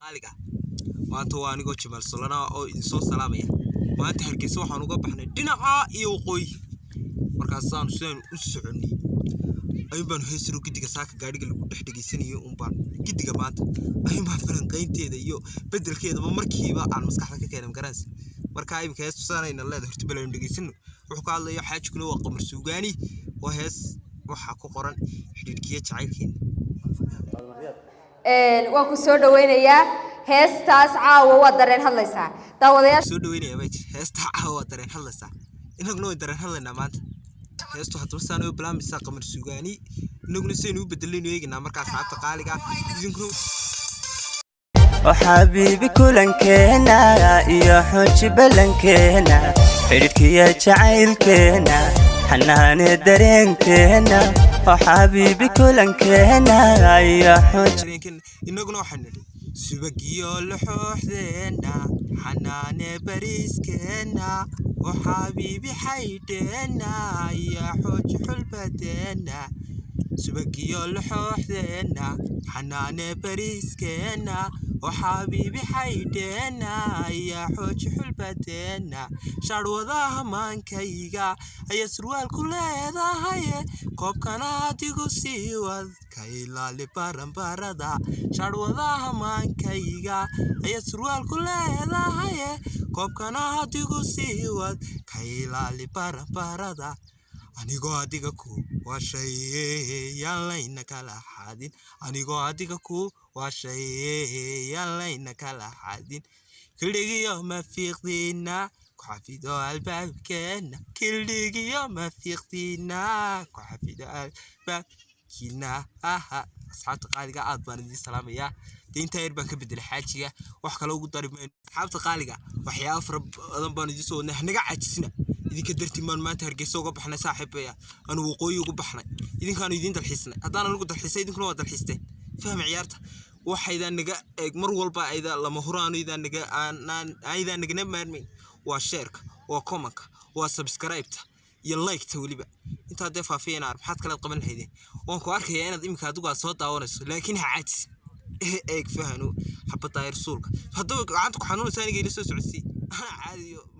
qaaliga maanta waa anigo Jamal Solana oo idin soo salaamaya maanta Hargeysa waxaan uga baxnay dhinaca iyo waqooyi markaas aan u soconay ay baan heesro gidiga saaka gaariga lagu dhexdhigeysanayo baan gidiga maanta ay ma falanqaynteeda iyo bedelkeeda markiiba aan maskaxda ka keenay garans marka ay imka heestu saanayna leedahay horta balan dhigeysano wuxuu ka hadlayo xaajkuna waa qamar suugaani oo hees waxa ku qoran xidhiidhkiya jacaylkeena waan ku soo dhaweynayaa heestaas caawa waa dareen hadlaysaa daawadayaal soo dhaweynaya bay heesta caawa waa dareen hadlaysaa inaguna way dareen hadlaynaa maanta heestu hadba saanayo bilaamisa qamar suugaani inaguna saynu u bedelayno eegnaa markaas saacada qaaliga idinkuna وحبيبي كلنكينا يا حج بلنكينا حيركيا جعيلكينا حنان درينكينا وحبيبي كلنكينا يا حج إننا وحنري سبقيو لحوحدنا حنان بريسكينا وحبيبي حيدنا يا حج حلبتنا سبقيو لحوحدنا حنان بريسكينا وحبيبي حيدنا يا حوج حلبتنا شاروضاها مانكايغا اي سروال كليدا هاي كوب كاناديغو سيواد كايلالي بارمباردا شاروضاها مانكايغا اي سروال كليدا هاي كوب كاناديغو سيواد كايلالي بارمباردا anigoo adiga ku waa shay yalayna kala xadin anigoo adiga ku waa shay yalayna kala xadin kiligiyo ma fiiqdina ku xafido albaabkeena kiligiyo ma fiiqdina ku xafido albaabkeena asxaabta qaaliga aad baan idin salaamaya deynta yar baan ka bedelay xaajiga wax kale ugu darimeen asxaabta qaaliga waxyaabo fara badan baan idin soo wadnay naga caajisina idinka dartimaan maanta Hargeysa uga baxnay saaxiibaya anu waqooyi uga baxnay idinkaan idin dalxiisnay hadaan anigu dalxiisay idinkuna waa dalxiisteen faham ciyaarta waxayda naga mar walba ayda lama huraano ayda naga maarmay waa share-ka waa comment-ka waa subscribe-ta iyo like-ta waliba inta dee faafiyana maxaad kala qaban lahaydeen waan ku arkayaa inaad imika adigu soo daawanayso laakiin ha caajis eeg fahano xabada rasuulka haddaba gacanta ku xanuunaysa aniga ila soo socodsi caadiyo